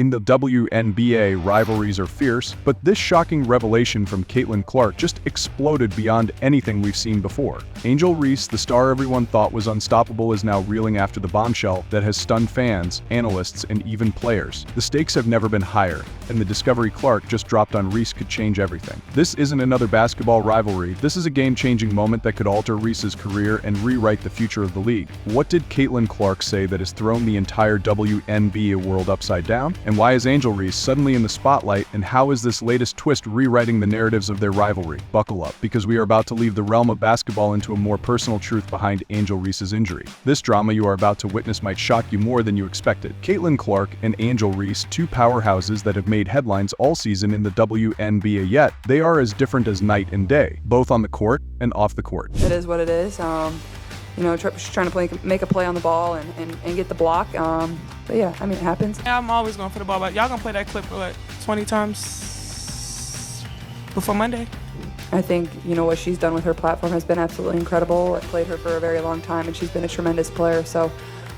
In the WNBA, rivalries are fierce, but this shocking revelation from Caitlin Clark just exploded beyond anything we've seen before. Angel Reese, the star everyone thought was unstoppable, is now reeling after the bombshell that has stunned fans, analysts, and even players. The stakes have never been higher, and the discovery Clark just dropped on Reese could change everything. This isn't another basketball rivalry. This is a game-changing moment that could alter Reese's career and rewrite the future of the league. What did Caitlin Clark say that has thrown the entire WNBA world upside down? And why is Angel Reese suddenly in the spotlight, and how is this latest twist rewriting the narratives of their rivalry? Buckle up, because we are about to leave the realm of basketball into a more personal truth behind Angel Reese's injury. This drama you are about to witness might shock you more than you expected. Caitlin Clark and Angel Reese, two powerhouses that have made headlines all season in the WNBA, yet they are as different as night and day, both on the court and off the court. It is what it is. Trying to make a play on the ball and get the block. But yeah, I mean, it happens. Yeah, I'm always going for the ball, but y'all gonna play that clip for like 20 times before Monday. I think, what she's done with her platform has been absolutely incredible. I played her for a very long time, and she's been a tremendous player. So,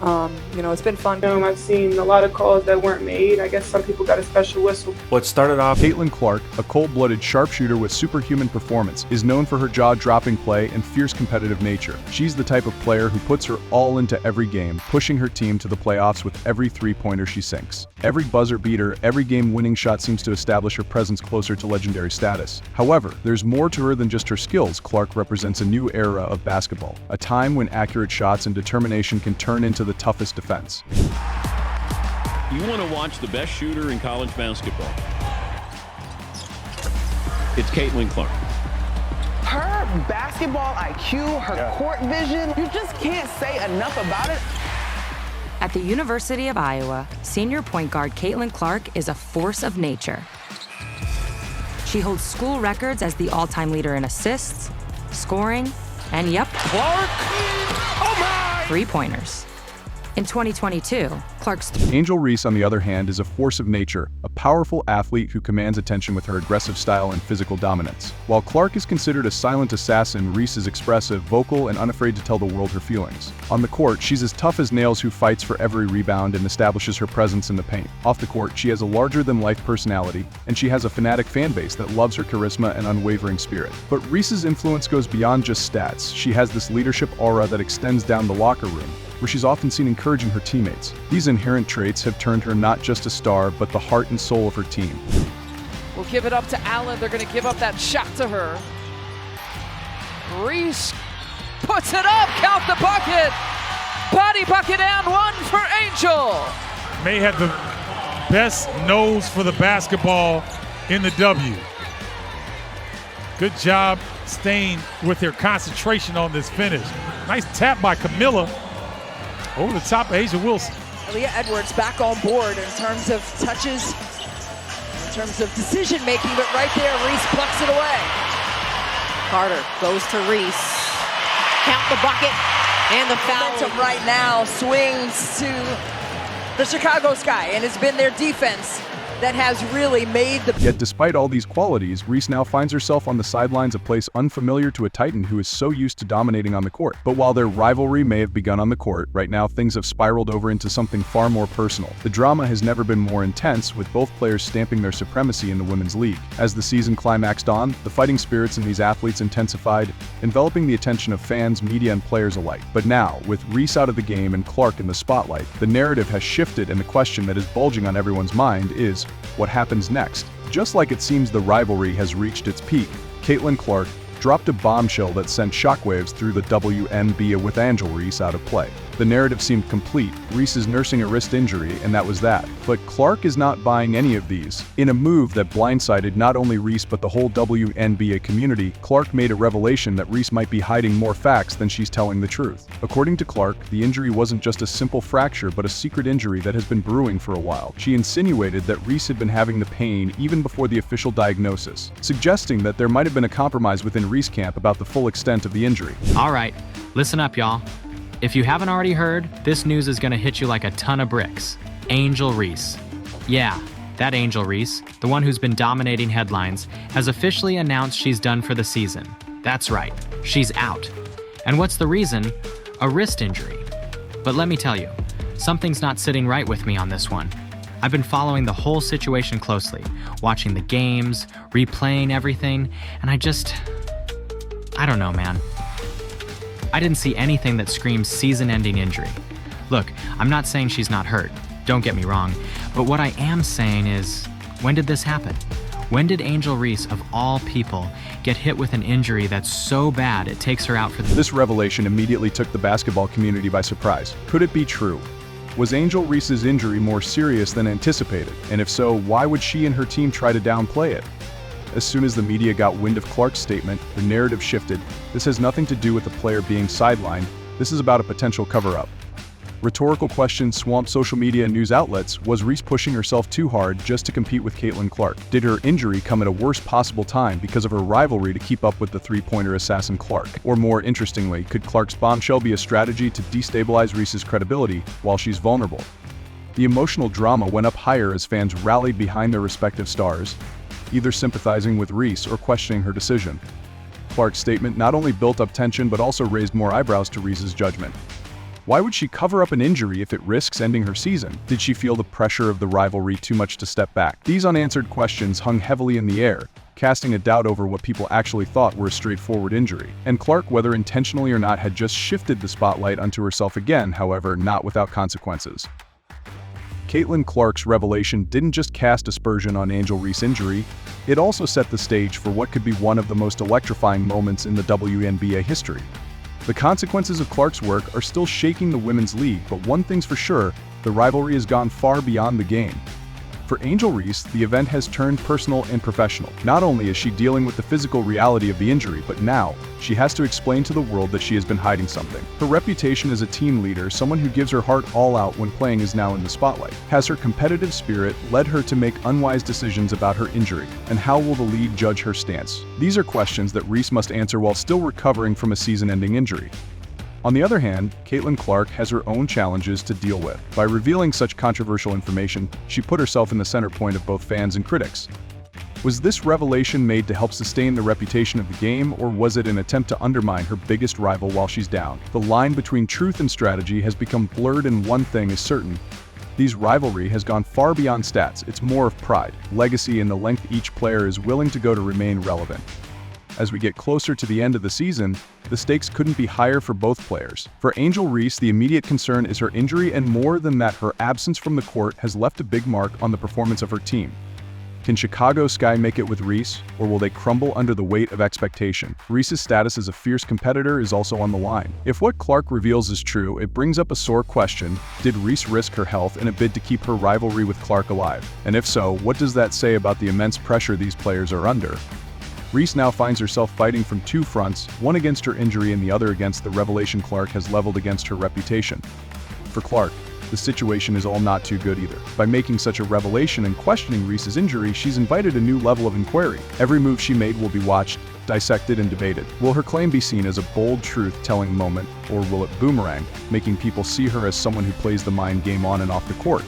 it's been fun. I've seen a lot of calls that weren't made. I guess some people got a special whistle. What started off Caitlin Clark, a cold-blooded sharpshooter with superhuman performance, is known for her jaw-dropping play and fierce competitive nature. She's the type of player who puts her all into every game, pushing her team to the playoffs with every three-pointer she sinks. Every buzzer beater, every game-winning shot seems to establish her presence closer to legendary status. However, there's more to her than just her skills. Clark represents a new era of basketball, a time when accurate shots and determination can turn into the toughest defense. You want to watch the best shooter in college basketball. It's Caitlin Clark. Her basketball IQ, her court vision, you just can't say enough about it. At the University of Iowa, senior point guard Caitlin Clark is a force of nature. She holds school records as the all-time leader in assists, scoring, and Clark! Oh my! three-pointers. In 2022, Clark's Angel Reese, on the other hand, is a force of nature, a powerful athlete who commands attention with her aggressive style and physical dominance. While Clark is considered a silent assassin, Reese is expressive, vocal, and unafraid to tell the world her feelings. On the court, she's as tough as nails who fights for every rebound and establishes her presence in the paint. Off the court, she has a larger-than-life personality, and she has a fanatic fan base that loves her charisma and unwavering spirit. But Reese's influence goes beyond just stats. She has this leadership aura that extends down the locker room, where she's often seen encouraging her teammates. These inherent traits have turned her not just a star, but the heart and soul of her team. We'll give it up to Allen. They're going to give up that shot to her. Reese puts it up. Count the bucket. Body bucket and one for Angel. May have the best nose for the basketball in the W. Good job staying with their concentration on this finish. Nice tap by Camilla. Over the top of Asia Wilson. Leah Edwards back on board in terms of touches, in terms of decision making, but right there, Reese plucks it away. Carter goes to Reese. Count the bucket and the foul. Momentum right now swings to the Chicago Sky, and it's been their defense that has really made the... Yet despite all these qualities, Reese now finds herself on the sidelines, a place unfamiliar to a Titan who is so used to dominating on the court. But while their rivalry may have begun on the court, right now things have spiraled over into something far more personal. The drama has never been more intense, with both players stamping their supremacy in the women's league. As the season climaxed on, the fighting spirits in these athletes intensified, enveloping the attention of fans, media, and players alike. But now, with Reese out of the game and Clark in the spotlight, the narrative has shifted, and the question that is bulging on everyone's mind is, what happens next? Just like it seems the rivalry has reached its peak, Caitlin Clark dropped a bombshell that sent shockwaves through the WNBA with Angel Reese out of play. The narrative seemed complete. Reese is nursing a wrist injury, and that was that. But Clark is not buying any of these. In a move that blindsided not only Reese but the whole WNBA community, Clark made a revelation that Reese might be hiding more facts than she's telling the truth. According to Clark, the injury wasn't just a simple fracture but a secret injury that has been brewing for a while. She insinuated that Reese had been having the pain even before the official diagnosis, suggesting that there might have been a compromise within Reese camp about the full extent of the injury. All right, listen up, y'all. If you haven't already heard, this news is gonna hit you like a ton of bricks. Angel Reese. Yeah, that Angel Reese, the one who's been dominating headlines, has officially announced she's done for the season. That's right, she's out. And what's the reason? A wrist injury. But let me tell you, something's not sitting right with me on this one. I've been following the whole situation closely, watching the games, replaying everything, and I don't know, man. I didn't see anything that screams season-ending injury. Look, I'm not saying she's not hurt, don't get me wrong, but what I am saying is, when did this happen? When did Angel Reese, of all people, get hit with an injury that's so bad it takes her out for the— This revelation immediately took the basketball community by surprise. Could it be true? Was Angel Reese's injury more serious than anticipated? And if so, why would she and her team try to downplay it? As soon as the media got wind of Clark's statement, the narrative shifted. This has nothing to do with the player being sidelined. This is about a potential cover-up. Rhetorical questions swamped social media and news outlets. Was Reese pushing herself too hard just to compete with Caitlin Clark? Did her injury come at a worst possible time because of her rivalry to keep up with the three-pointer assassin Clark? Or more interestingly, could Clark's bombshell be a strategy to destabilize Reese's credibility while she's vulnerable? The emotional drama went up higher as fans rallied behind their respective stars, either sympathizing with Reese or questioning her decision. Clark's statement not only built up tension but also raised more eyebrows to Reese's judgment. Why would she cover up an injury if it risks ending her season? Did she feel the pressure of the rivalry too much to step back? These unanswered questions hung heavily in the air, casting a doubt over what people actually thought were a straightforward injury. And Clark, whether intentionally or not, had just shifted the spotlight onto herself again, however, not without consequences. Caitlin Clark's revelation didn't just cast aspersion on Angel Reese's injury, it also set the stage for what could be one of the most electrifying moments in the WNBA history. The consequences of Clark's work are still shaking the women's league, but one thing's for sure, the rivalry has gone far beyond the game. For Angel Reese, the event has turned personal and professional. Not only is she dealing with the physical reality of the injury, but now, she has to explain to the world that she has been hiding something. Her reputation as a team leader, someone who gives her heart all out when playing, is now in the spotlight. Has her competitive spirit led her to make unwise decisions about her injury? And how will the league judge her stance? These are questions that Reese must answer while still recovering from a season-ending injury. On the other hand, Caitlin Clark has her own challenges to deal with. By revealing such controversial information, she put herself in the center point of both fans and critics. Was this revelation made to help sustain the reputation of the game, or was it an attempt to undermine her biggest rival while she's down? The line between truth and strategy has become blurred, and one thing is certain. This rivalry has gone far beyond stats. It's more of pride, legacy, and the length each player is willing to go to remain relevant. As we get closer to the end of the season, the stakes couldn't be higher for both players. For Angel Reese, the immediate concern is her injury, and more than that, her absence from the court has left a big mark on the performance of her team. Can Chicago Sky make it with Reese, or will they crumble under the weight of expectation? Reese's status as a fierce competitor is also on the line. If what Clark reveals is true, it brings up a sore question: did Reese risk her health in a bid to keep her rivalry with Clark alive? And if so, what does that say about the immense pressure these players are under? Reese now finds herself fighting from two fronts, one against her injury and the other against the revelation Clark has leveled against her reputation. For Clark, the situation is all not too good either. By making such a revelation and questioning Reese's injury, she's invited a new level of inquiry. Every move she made will be watched, dissected, and debated. Will her claim be seen as a bold truth-telling moment, or will it boomerang, making people see her as someone who plays the mind game on and off the court?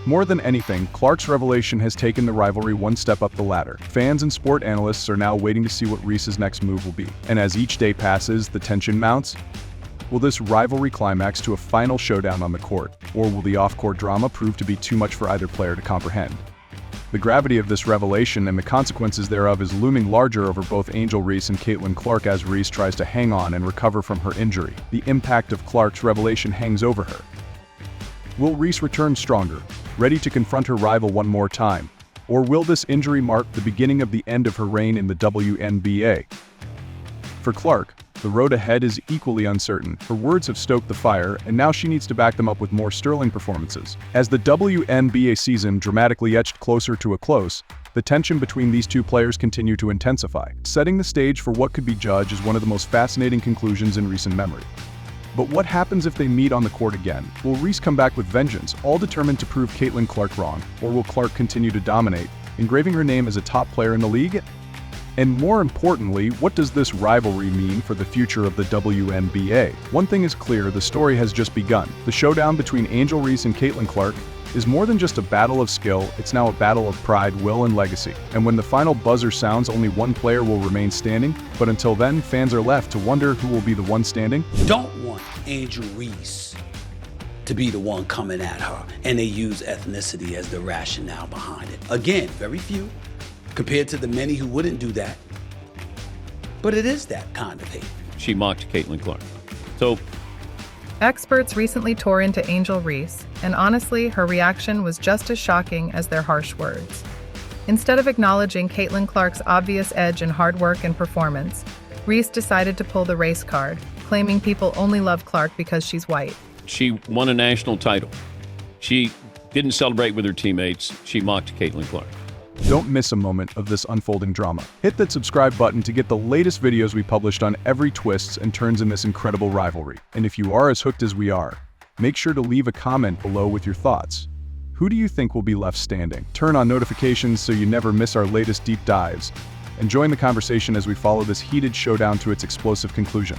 More than anything, Clark's revelation has taken the rivalry one step up the ladder. Fans and sport analysts are now waiting to see what Reese's next move will be. And as each day passes, the tension mounts. Will this rivalry climax to a final showdown on the court, or will the off-court drama prove to be too much for either player to comprehend? The gravity of this revelation and the consequences thereof is looming larger over both Angel Reese and Caitlin Clark as Reese tries to hang on and recover from her injury. The impact of Clark's revelation hangs over her. Will Reese return stronger, ready to confront her rival one more time? Or will this injury mark the beginning of the end of her reign in the WNBA? For Clark, the road ahead is equally uncertain. Her words have stoked the fire, and now she needs to back them up with more sterling performances. As the WNBA season dramatically edged closer to a close, the tension between these two players continued to intensify, setting the stage for what could be judged as one of the most fascinating conclusions in recent memory. But what happens if they meet on the court again? Will Reese come back with vengeance, all determined to prove Caitlin Clark wrong? Or will Clark continue to dominate, engraving her name as a top player in the league? And more importantly, what does this rivalry mean for the future of the WNBA? One thing is clear, the story has just begun. The showdown between Angel Reese and Caitlin Clark is more than just a battle of skill, it's now a battle of pride, will, and legacy. And when the final buzzer sounds, only one player will remain standing, but until then, fans are left to wonder who will be the one standing. Don't want Angel Reese to be the one coming at her, and they use ethnicity as the rationale behind it. Again, very few compared to the many who wouldn't do that, but it is that kind of hate. She mocked Caitlin Clark. So Experts recently tore into Angel Reese, and honestly, her reaction was just as shocking as their harsh words. Instead of acknowledging Caitlin Clark's obvious edge in hard work and performance, Reese decided to pull the race card, claiming people only love Clark because she's white. she won a national title. She didn't celebrate with her teammates. She mocked Caitlin Clark. Don't miss a moment of this unfolding drama. Hit that subscribe button to get the latest videos we published on every twists and turns in this incredible rivalry. And if you are as hooked as we are, make sure to leave a comment below with your thoughts. Who do you think will be left standing? Turn on notifications so you never miss our latest deep dives, and join the conversation as we follow this heated showdown to its explosive conclusion.